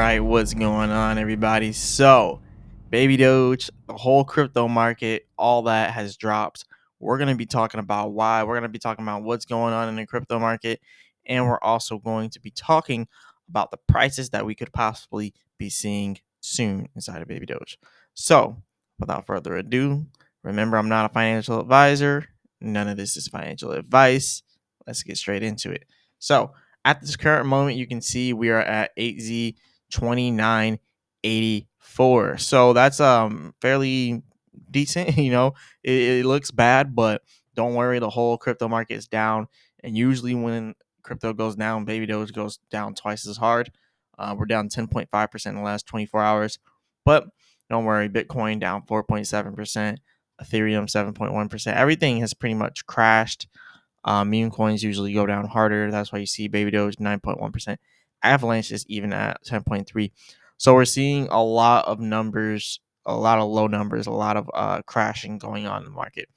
right, what's going on, everybody? So, Baby Doge, the whole crypto market, all that has dropped. We're going to be talking about why. We're going to be talking about what's going on in the crypto market. And we're also going to be talking about the prices that we could possibly be seeing soon inside of Baby Doge. So, without further ado, remember, I'm not a financial advisor. None of this is financial advice. Let's get straight into it. So, at this current moment, you can see we are at 8Z2984. So that's fairly decent. It looks bad, but don't worry, the whole crypto market is down. And usually when crypto goes down, Baby Doge goes down twice as hard. We're down 10.5% in the last 24 hours. But don't worry, Bitcoin down 4.7%, Ethereum 7.1%. Everything has pretty much crashed. Meme coins usually go down harder. That's why you see Baby Doge 9.1%. Avalanche is even at 10.3. So we're seeing a lot of numbers, a lot of low numbers, a lot of crashing going on in the market.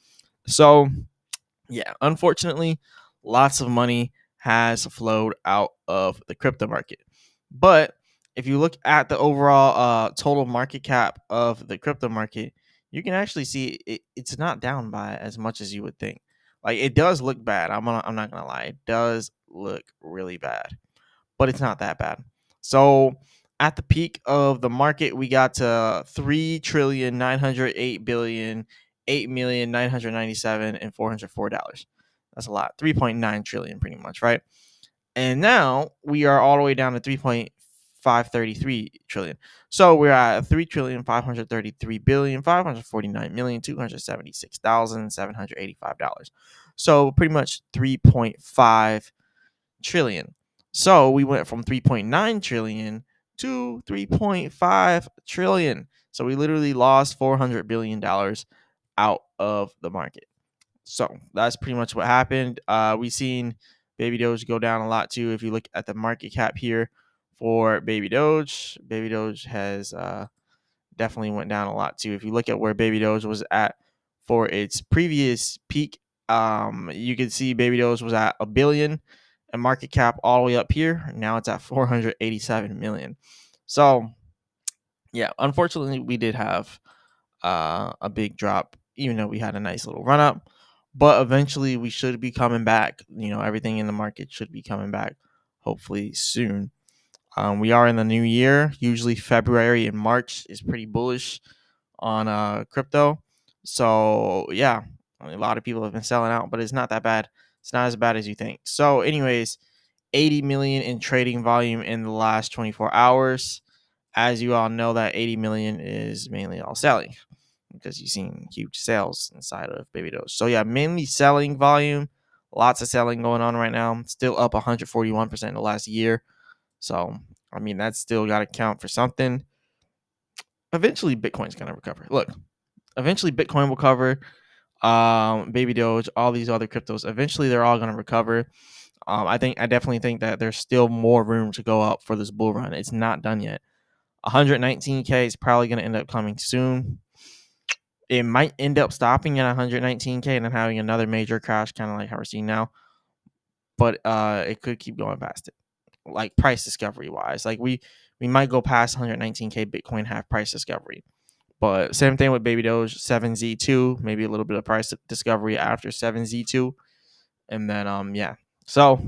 So yeah, unfortunately, lots of money has flowed out of the crypto market. But if you look at the overall total market cap of the crypto market, you can actually see it's not down by as much as you would think. Like, it does look bad. I'm not gonna lie, it does look really bad, but it's not that bad. So at the peak of the market, we got to 3,908,000,000,000, 8,997,000 and $404. That's a lot. 3.9 trillion pretty much, right? And now we are all the way down to 3.533 trillion. So we're at 3,533,549,276,785. So pretty much 3.5 trillion. So we went from 3.9 trillion to 3.5 trillion. So we literally lost $400 billion out of the market. So that's pretty much what happened. We've seen Baby Doge go down a lot too. If you look at the market cap here for Baby Doge has definitely went down a lot too. If you look at where Baby Doge was at for its previous peak, you can see Baby Doge was at a billion and market cap all the way up here. Now it's at 487 million. So yeah, unfortunately, we did have a big drop, even though we had a nice little run up. But eventually, we should be coming back. Everything in the market should be coming back, hopefully soon. We are in the new year. Usually, February and March is pretty bullish on crypto. So yeah, a lot of people have been selling out, but it's not that bad. It's not as bad as you think. So, anyways, 80 million in trading volume in the last 24 hours. As you all know, that 80 million is mainly all selling because you've seen huge sales inside of Baby Doge. So yeah, mainly selling volume. Lots of selling going on right now. Still up 141% in the last year. So I mean, that's still got to count for something. Eventually, Bitcoin's gonna recover. Look, eventually Bitcoin will cover. Baby Doge, all these other cryptos. Eventually, they're all gonna recover. I definitely think that there's still more room to go up for this bull run. It's not done yet. 119K is probably going to end up coming soon. It might end up stopping at 119K and then having another major crash, kind of like how we're seeing now. But it could keep going past it, like price discovery wise. Like we might go past 119K Bitcoin have price discovery. But same thing with Baby Doge 7Z2, maybe a little bit of price discovery after 7Z2, and then yeah. So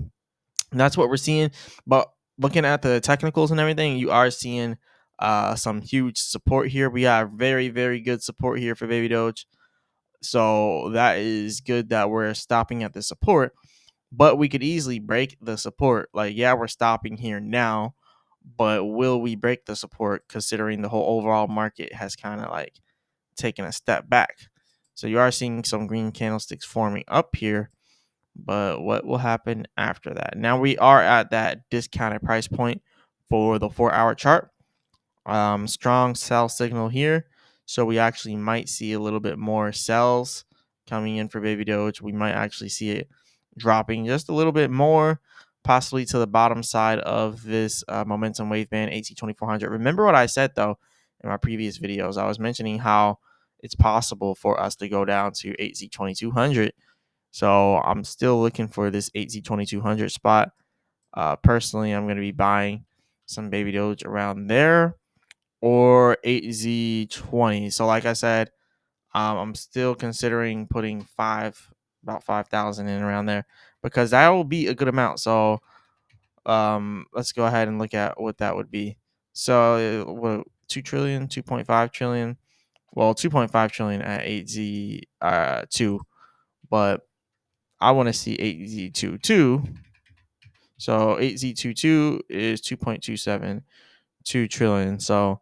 that's what we're seeing. But looking at the technicals and everything, you are seeing some huge support here. We have very, very good support here for Baby Doge. So that is good that we're stopping at the support, but we could easily break the support. Like, yeah, we're stopping here now, but will we break the support considering the whole overall market has kind of like taken a step back? So you are seeing some green candlesticks forming up here, but what will happen after that? Now we are at that discounted price point for the 4-hour chart. Strong sell signal here. So we actually might see a little bit more sells coming in for Baby Doge. We might actually see it dropping just a little bit more, possibly to the bottom side of this momentum wave band 8Z2400. Remember what I said though in my previous videos? I was mentioning how it's possible for us to go down to 8Z2200. So I'm still looking for this 8Z2200 spot. Personally, I'm going to be buying. some baby doge around there, or 8Z20. So like I said, I'm still considering putting about 5,000 in around there, because that will be a good amount. So let's go ahead and look at what that would be. So what, 2 trillion, 2.5 trillion. Well, 2.5 trillion at 8Z 2, but I want to see 8Z22. So 8Z22 is 2.272 trillion. So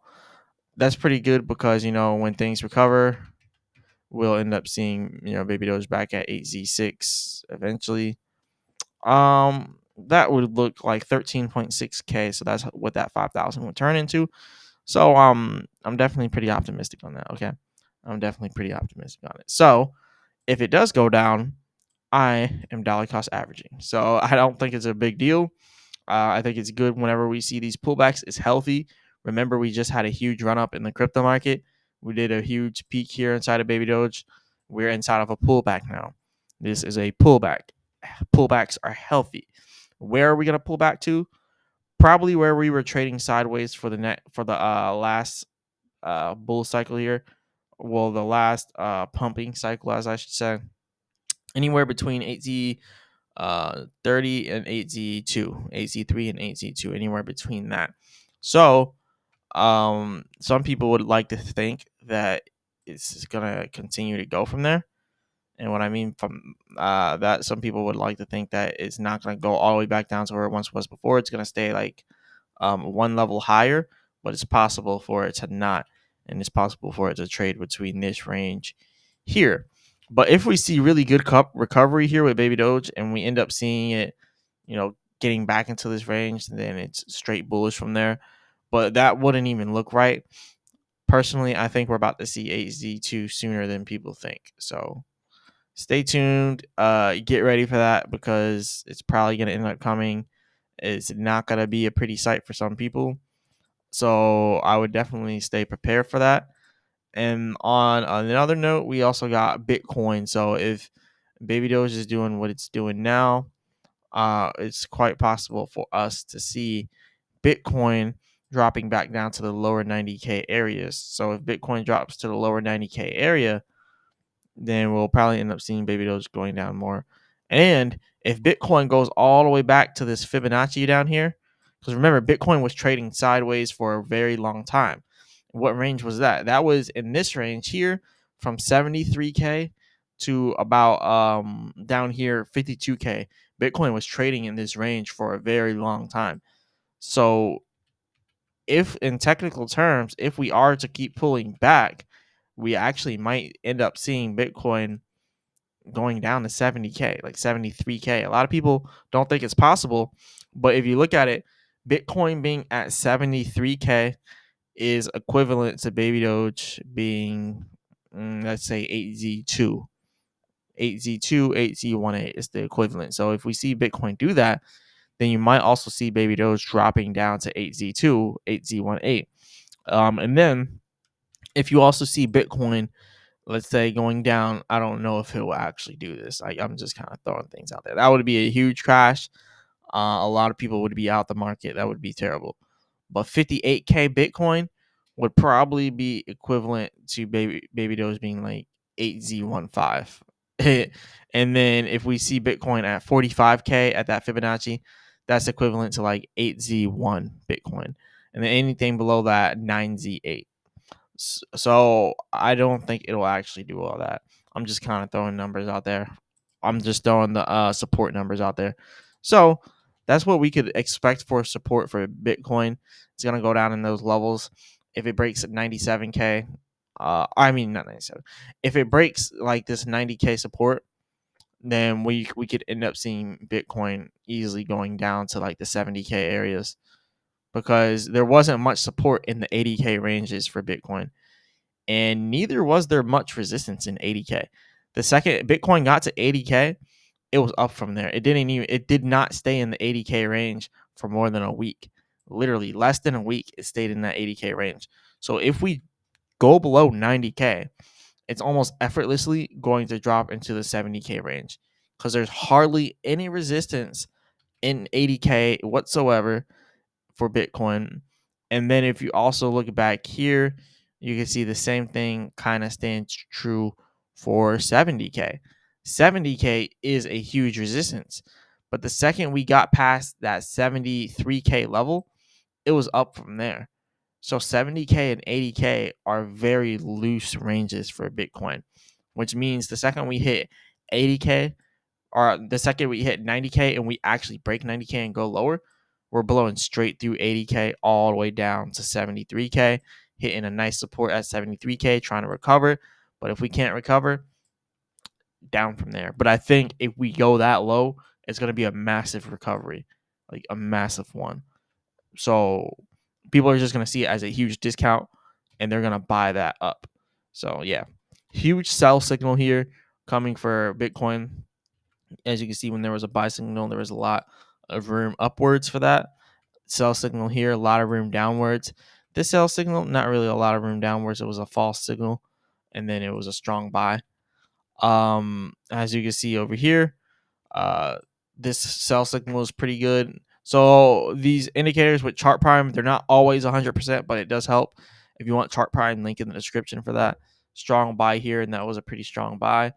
that's pretty good, because when things recover, we'll end up seeing baby doge back at 8Z6 eventually. That would look like 13.6K. So that's what that 5,000 would turn into. So I'm definitely pretty optimistic on that. Okay, I'm definitely pretty optimistic on it. So if it does go down, I am dollar cost averaging. So I don't think it's a big deal. I think it's good whenever we see these pullbacks. It's healthy. Remember, we just had a huge run up in the crypto market. We did a huge peak here inside of Baby Doge. We're inside of a pullback now. This is a pullback. Pullbacks are healthy. Where are we gonna pull back to? Probably where we were trading sideways for the last bull cycle here. Well, the last pumping cycle, as I should say, anywhere between 8Z 30 and 8Z2, 8Z3 and 8Z2, anywhere between that. So some people would like to think that it's gonna continue to go from there. And what I mean from that, some people would like to think that it's not going to go all the way back down to where it once was before. It's going to stay like one level higher, but it's possible for it to not, and it's possible for it to trade between this range here. But if we see really good recovery here with Baby Doge, and we end up seeing it, getting back into this range, then it's straight bullish from there. But that wouldn't even look right. Personally, I think we're about to see 8Z2 sooner than people think. So stay tuned. Get ready for that, because it's probably going to end up coming. It's not going to be a pretty sight for some people. So I would definitely stay prepared for that. And on another note, we also got Bitcoin. So if Baby Doge is doing what it's doing now, it's quite possible for us to see Bitcoin dropping back down to the lower 90K areas. So if Bitcoin drops to the lower 90K area, then we'll probably end up seeing Baby Doge going down more. And if Bitcoin goes all the way back to this Fibonacci down here, because remember, Bitcoin was trading sideways for a very long time. What range was that? That was in this range here, from 73K to about down here 52K. Bitcoin was trading in this range for a very long time. So if in technical terms, if we are to keep pulling back, we actually might end up seeing Bitcoin going down to 70K, like 73K. A lot of people don't think it's possible, but if you look at it, Bitcoin being at 73K is equivalent to Baby Doge being, let's say, 8Z2. 8Z2, 8Z18 is the equivalent. So if we see Bitcoin do that, then you might also see Baby Doge dropping down to 8Z2, 8Z18. And then if you also see Bitcoin, let's say, going down, I don't know if it will actually do this. I'm just kind of throwing things out there. That would be a huge crash. A lot of people would be out the market. That would be terrible. But 58K Bitcoin would probably be equivalent to Baby Doge being like 8Z15. And then if we see Bitcoin at 45K at that Fibonacci, that's equivalent to like 8Z1 Bitcoin. And then anything below that, 9Z8. So I don't think it'll actually do all that. I'm just kind of throwing numbers out there. I'm just throwing the support numbers out there. So that's what we could expect for support for Bitcoin. It's gonna go down in those levels. If it breaks at 97K, I mean not 97. If it breaks like this 90K support, then we could end up seeing Bitcoin easily going down to like the 70K areas, because there wasn't much support in the 80K ranges for Bitcoin, and neither was there much resistance in 80K. The second Bitcoin got to 80K, it was up from there. It did not stay in the 80K range for more than a week. Literally less than a week, it stayed in that 80K range. So if we go below 90K, it's almost effortlessly going to drop into the 70K range, because there's hardly any resistance in 80K whatsoever for Bitcoin. And then if you also look back here, you can see the same thing kind of stands true for 70K. 70K is a huge resistance. But the second we got past that 73K level, it was up from there. So 70K and 80K are very loose ranges for Bitcoin, which means the second we hit 80K, or the second we hit 90K and we actually break 90K and go lower, we're blowing straight through 80K all the way down to 73K, hitting a nice support at 73K, trying to recover. But if we can't recover, down from there. But I think if we go that low, it's going to be a massive recovery, like a massive one. So people are just going to see it as a huge discount and they're going to buy that up. So yeah, huge sell signal here coming for Bitcoin. As you can see, when there was a buy signal, there was a lot of room upwards for that. Sell signal here, a lot of room downwards. This sell signal, not really a lot of room downwards. It was a false signal, and then it was a strong buy. As you can see over here, uh, this sell signal is pretty good. So these indicators with chart prime, they're not always 100%, but it does help. If you want chart prime, link in the description for that. Strong buy here, and that was a pretty strong buy.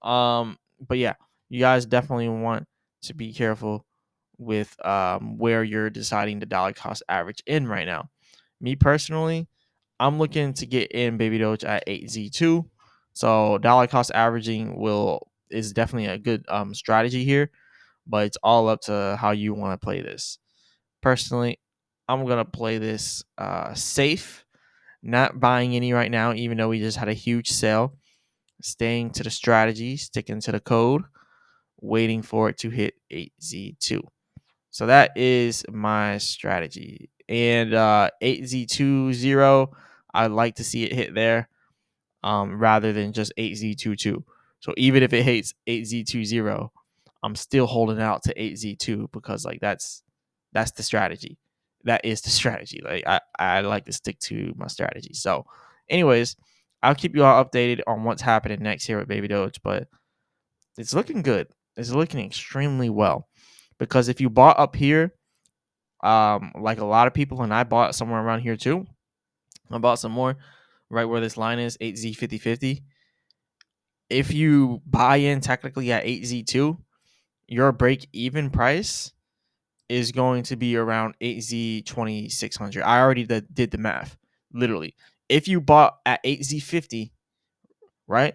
But yeah, you guys definitely want to be careful with where you're deciding the dollar cost average in right now. Me personally, I'm looking to get in Baby Doge at 8Z2. So dollar cost averaging is definitely a good strategy here, but it's all up to how you want to play this. Personally, I'm gonna play this safe, not buying any right now, even though we just had a huge sale. Staying to the strategy, sticking to the code, waiting for it to hit 8Z2. So that is my strategy. And 8Z20, I'd like to see it hit there rather than just 8Z22. So even if it hits 8Z20, I'm still holding out to 8Z2 because like that's the strategy. That is the strategy. Like I like to stick to my strategy. So anyways, I'll keep you all updated on what's happening next here with Baby Doge, but it's looking good. It's looking extremely well. Because if you bought up here, like a lot of people, and I bought somewhere around here too. I bought some more right where this line is, 8Z5050. If you buy in technically at 8Z2, your break even price is going to be around 8Z2600. I already did the math, literally. If you bought at 8Z50, right,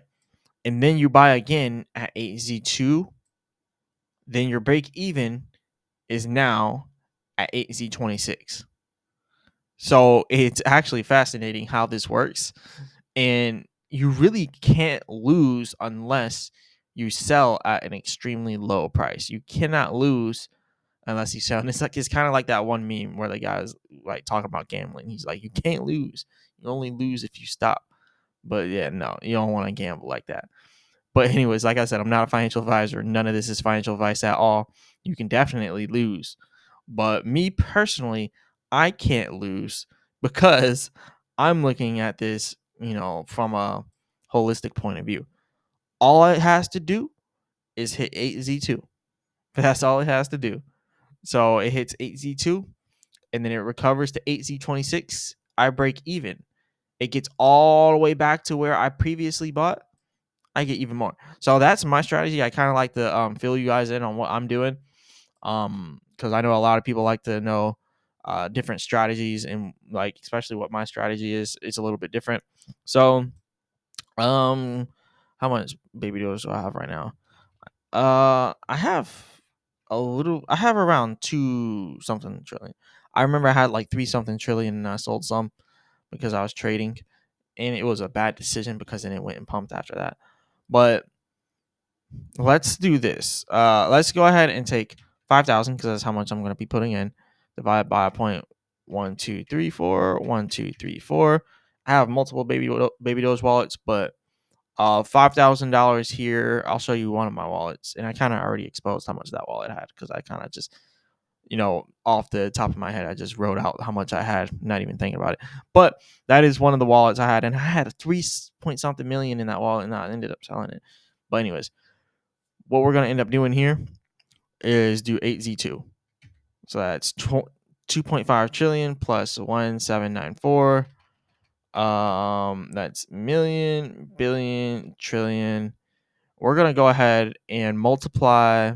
and then you buy again at 8Z2, then your break even is now at 8Z26. So it's actually fascinating how this works. And you really can't lose unless you sell at an extremely low price. You cannot lose unless you sell. And it's kind of like that one meme where the guy was like talking about gambling. He's like, you can't lose. You only lose if you stop. But yeah, no, you don't want to gamble like that. But anyways, like I said, I'm not a financial advisor. None of this is financial advice at all. You can definitely lose. But me personally, I can't lose because I'm looking at this, from a holistic point of view. All it has to do is hit 8Z2. That's all it has to do. So it hits 8Z2 and then it recovers to 8Z26. I break even. It gets all the way back to where I previously bought. I get even more. So that's my strategy. I kind of like to fill you guys in on what I'm doing. Because I know a lot of people like to know different strategies, and like especially what my strategy is. It's a little bit different. So, um, how much baby doors do I have right now? I have I have around 2 something trillion. I remember I had like 3 something trillion and I sold some because I was trading, and it was a bad decision because then it went and pumped after that. But let's do this. Let's go ahead and take 5,000 because that's how much I'm going to be putting in. Divide by a point 1, 2, 3, 4. 1, 2, 3, 4. I have multiple baby Doge wallets, but $5,000 here. I'll show you one of my wallets, and I kind of already exposed how much that wallet had because I kind of just, off the top of my head, I just wrote out how much I had, not even thinking about it. But that is one of the wallets I had, and I had 3 point something million in that wallet, and I ended up selling it. But anyways, what we're going to end up doing here is do 8Z2. So that's 2.5 trillion plus 1794. That's million, billion, trillion. We're going to go ahead and multiply,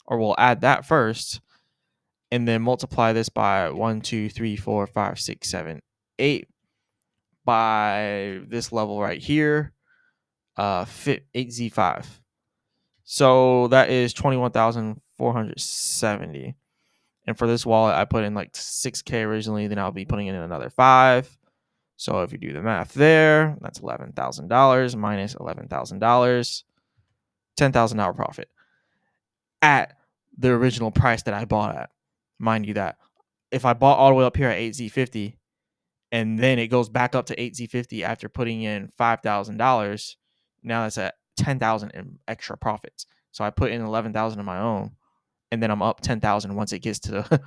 or we'll add that first, and then multiply this by 1, 2, 3, 4, 5, 6, 7, 8 by this level right here, 8Z5. So that is 21,470. And for this wallet, I put in like 6K originally, then I'll be putting in another 5. So if you do the math there, that's $11,000 minus $11,000, $10,000 profit at the original price that I bought at. Mind you that if I bought all the way up here at 8Z50 and then it goes back up to 8Z50 after putting in $5,000, now that's at 10,000 in extra profits. So I put in 11,000 of my own, and then I'm up 10,000 once it gets to the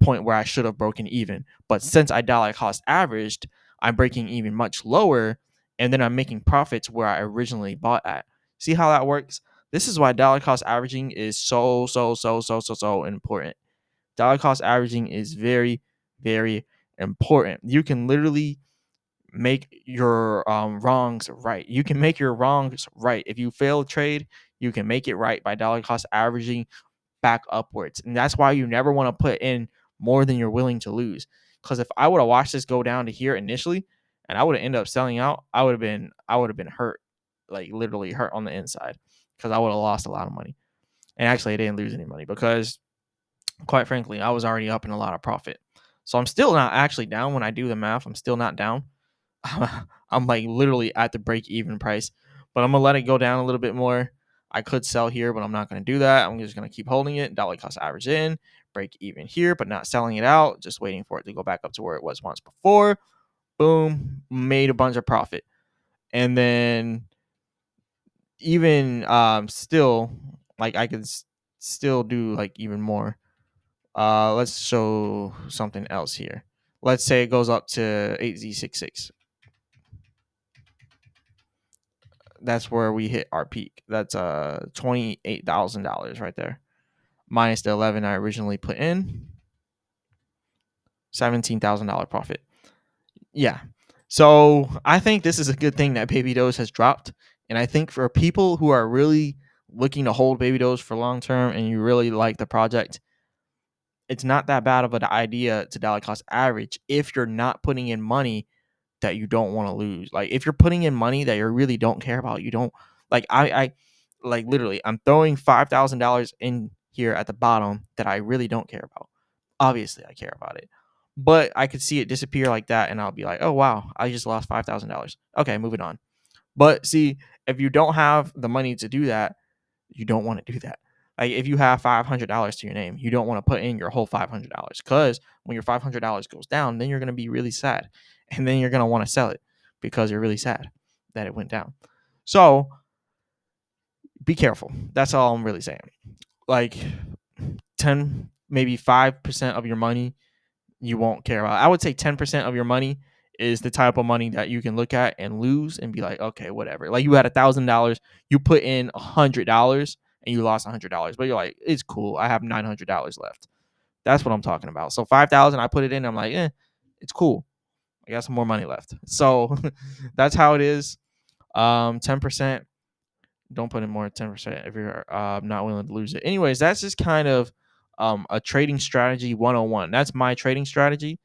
point where I should have broken even. But since I dollar cost averaged, I'm breaking even much lower, and then I'm making profits where I originally bought at. See how that works? This is why dollar cost averaging is so important. Dollar cost averaging is very, very important. You can literally make your wrongs right. You can make your wrongs right. If you fail a trade, you can make it right by dollar cost averaging back upwards. And that's why you never want to put in more than you're willing to lose. Because if I would have watched this go down to here initially and I would have ended up selling out, I would have been hurt, like literally hurt on the inside, because I would have lost a lot of money. And actually I didn't lose any money because quite frankly, I was already up in a lot of profit. So I'm still not actually down when I do the math. I'm still not down. I'm like literally at the break even price, but I'm gonna let it go down a little bit more. I could sell here, but I'm not gonna do that. I'm just gonna keep holding it. Dollar cost average in, break even here, but not selling it out. Just waiting for it to go back up to where it was once before. Boom, made a bunch of profit, and then even still, like I could still do like even more. Let's show something else here. Let's say it goes up to 8Z66. That's where we hit our peak. That's $28,000 right there, minus the 11 I originally put in. $17,000 profit. Yeah. So I think this is a good thing that Baby Doge has dropped, and I think for people who are really looking to hold Baby Doge for long term and you really like the project, it's not that bad of an idea to dollar cost average if you're not putting in money that you don't want to lose. Like if you're putting in money that you really don't care about, you don't like I like literally I'm throwing $5,000 in here at the bottom that I really don't care about. Obviously I care about it. But I could see it disappear like that and I'll be like, "Oh wow, I just lost $5,000." Okay, moving on. But see, if you don't have the money to do that, you don't want to do that. Like if you have $500 to your name, you don't want to put in your whole $500 because when your $500 goes down, then you're going to be really sad, and then you're going to want to sell it because you're really sad that it went down. So be careful. That's all I'm really saying. Like 10, maybe 5% of your money you won't care about. I would say 10% of your money is the type of money that you can look at and lose and be like, okay, whatever. Like you had $1,000, you put in $100 and you lost $100, but you're like, it's cool. I have $900 left. That's what I'm talking about. So 5,000, I put it in. I'm like, it's cool. I got some more money left. So that's how it is. 10%. Don't put in more than 10% if you're not willing to lose it. Anyways, that's just kind of a trading strategy 101. That's my trading strategy.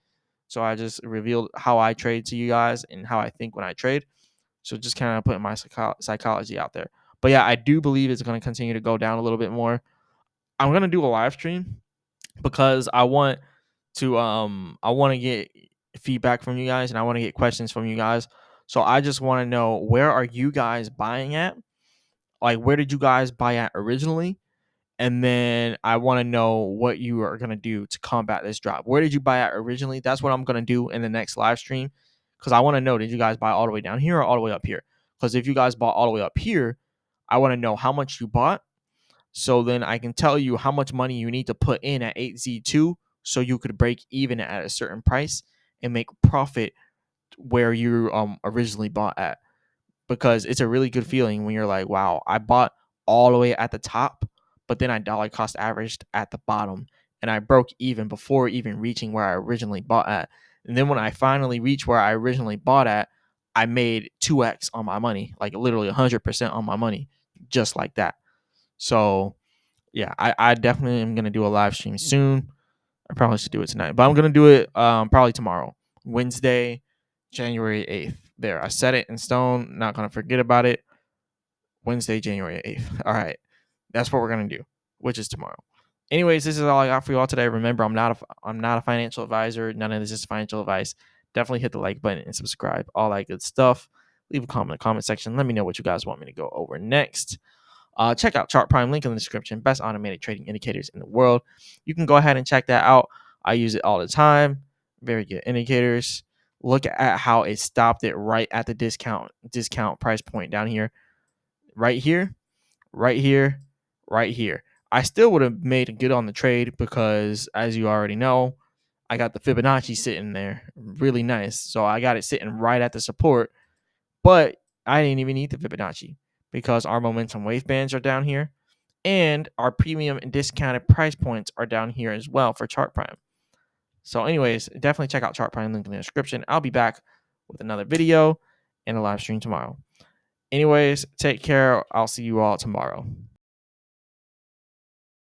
So I just revealed how I trade to you guys and how I think when I trade. So just kind of putting my psychology out there. But yeah, I do believe it's going to continue to go down a little bit more. I'm going to do a live stream because I want to get feedback from you guys and I want to get questions from you guys. So I just want to know, where are you guys buying at? Like where did you guys buy at originally? And then I want to know what you are going to do to combat this drop. Where did you buy at originally? That's what I'm going to do in the next live stream, because I want to know, did you guys buy all the way down here or all the way up here? Because if you guys bought all the way up here, I want to know how much you bought, so then I can tell you how much money you need to put in at 8Z2 so you could break even at a certain price and make profit where you originally bought at. Because it's a really good feeling when you're like, wow, I bought all the way at the top, but then I dollar cost averaged at the bottom and I broke even before even reaching where I originally bought at. And then when I finally reached where I originally bought at, I made 2x on my money, like literally 100% on my money, just like that. So yeah, I definitely am gonna do a live stream soon. I probably should do it tonight, but I'm gonna do it probably tomorrow, Wednesday, January 8th. There, I set it in stone. Not gonna forget about it. Wednesday, January 8th. All right, that's what we're gonna do, which is tomorrow. Anyways, this is all I got for you all today. Remember, I'm not a financial advisor. None of this is financial advice. Definitely hit the like button and subscribe. All that good stuff. Leave a comment in the comment section. Let me know what you guys want me to go over next. Check out Chart Prime, link in the description. Best automated trading indicators in the world. You can go ahead and check that out. I use it all the time. Very good indicators. Look at how it stopped it right at the discount price point down here, right here, right here, right here. I still would have made a good on the trade because, as you already know, I got the Fibonacci sitting there, really nice. So I got it sitting right at the support, but I didn't even need the Fibonacci because our momentum wave bands are down here and our premium and discounted price points are down here as well for Chart Prime. So anyways, definitely check out Chart Prime, link in the description. I'll be back with another video and a live stream tomorrow. Anyways, take care. I'll see you all tomorrow.